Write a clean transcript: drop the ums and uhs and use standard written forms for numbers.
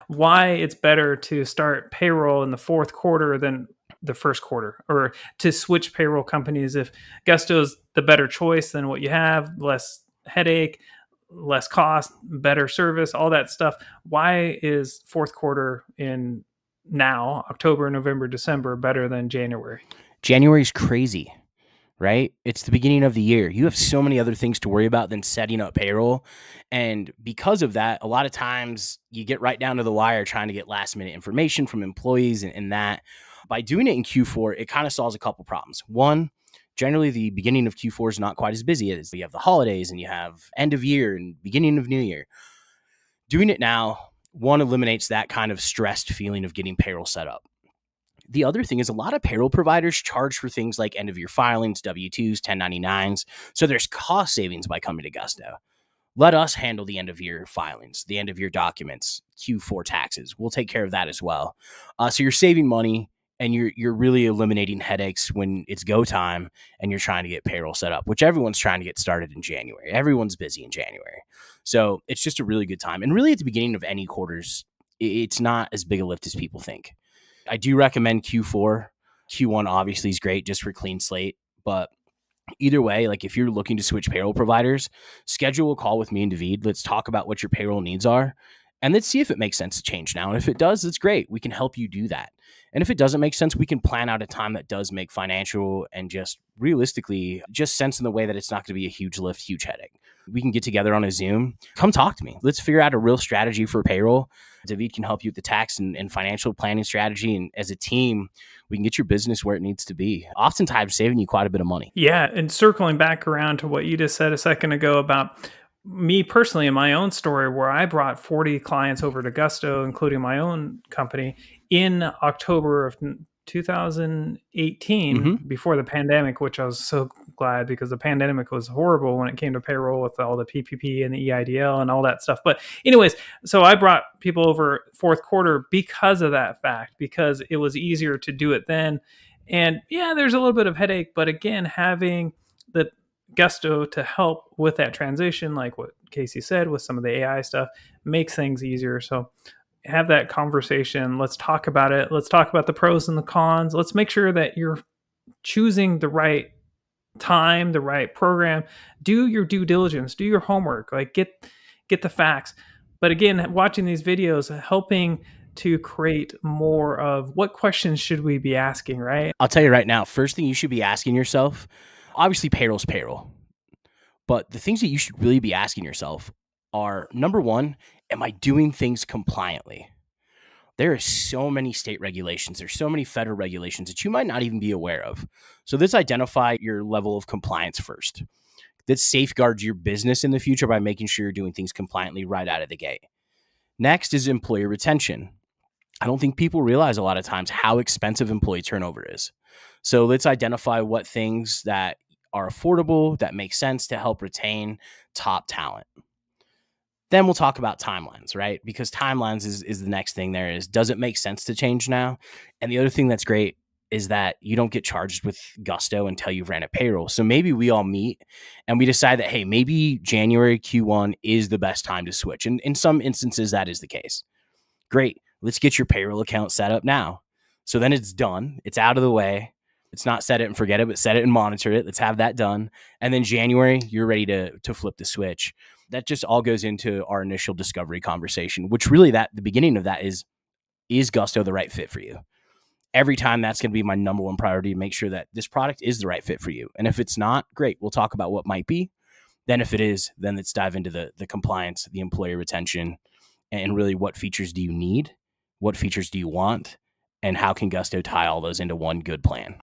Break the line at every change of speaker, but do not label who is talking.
why it's better to start payroll in the fourth quarter than the first quarter, or to switch payroll companies if Gusto's the better choice than what you have, less headache, less cost, better service, all that stuff. Why is fourth quarter in now, October, November, December, better than January?
January's crazy, right? It's the beginning of the year. You have so many other things to worry about than setting up payroll. And because of that, a lot of times you get right down to the wire trying to get last minute information from employees and that. By doing it in Q4, it kind of solves a couple problems. One, generally the beginning of Q4 is not quite as busy as you have the holidays and you have end of year and beginning of new year. Doing it now, one, eliminates that kind of stressed feeling of getting payroll set up. The other thing is a lot of payroll providers charge for things like end of year filings, W-2s, 1099s. So there's cost savings by coming to Gusto. Let us handle the end of year filings, the end of year documents, Q4 taxes. We'll take care of that as well. So you're saving money and you're really eliminating headaches when it's go time and you're trying to get payroll set up, which everyone's trying to get started in January. Everyone's busy in January. So it's just a really good time. And really at the beginning of any quarters, it's not as big a lift as people think. I do recommend Q4. Q1 obviously is great just for clean slate, but either way, like if you're looking to switch payroll providers, schedule a call with me and David. Let's talk about what your payroll needs are, and let's see if it makes sense to change now. And if it does, that's great. We can help you do that. And if it doesn't make sense, we can plan out a time that does make financial and just realistically just sense in the way that it's not going to be a huge lift, huge headache. We can get together on a Zoom. Come talk to me. Let's figure out a real strategy for payroll. David can help you with the tax and financial planning strategy. And as a team, we can get your business where it needs to be, oftentimes saving you quite a bit of money.
Yeah. And circling back around to what you just said a second ago about me personally in my own story, where I brought 40 clients over to Gusto, including my own company, in October of 2018, before the pandemic, which I was so glad, because the pandemic was horrible when it came to payroll with all the PPP and the EIDL and all that stuff. But anyways, so I brought people over fourth quarter because of that fact, because it was easier to do it then. And yeah, there's a little bit of headache, but again, having the Gusto to help with that transition, like what Casey said with some of the AI stuff, makes things easier. So have that conversation. Let's talk about it. Let's talk about the pros and the cons. Let's make sure that you're choosing the right time, the right program. Do your due diligence, do your homework, like get the facts. But again, watching these videos, helping to create more of what questions should we be asking, right?
I'll tell you right now, first thing you should be asking yourself, obviously payroll's payroll, but the things that you should really be asking yourself are, number one, am I doing things compliantly? There are so many state regulations. There's so many federal regulations that you might not even be aware of. So let's identify your level of compliance first. That safeguards your business in the future by making sure you're doing things compliantly right out of the gate. Next is employee retention. I don't think people realize a lot of times how expensive employee turnover is. So let's identify what things that are affordable, that make sense to help retain top talent. Then we'll talk about timelines, right? Because timelines is the next thing there is. Does it make sense to change now? And the other thing that's great is that you don't get charged with Gusto until you've ran a payroll. So maybe we all meet and we decide that, hey, maybe January Q1 is the best time to switch. And in some instances, that is the case. Great. Let's get your payroll account set up now. So then it's done. It's out of the way. It's not set it and forget it, but set it and monitor it. Let's have that done. And then January, you're ready to flip the switch. That just all goes into our initial discovery conversation, which really the beginning of that is Gusto the right fit for you? Every time that's going to be my number one priority, to make sure that this product is the right fit for you. And if it's not, great. We'll talk about what might be. Then if it is, then let's dive into the compliance, the employee retention, and really what features do you need? What features do you want? And how can Gusto tie all those into one good plan?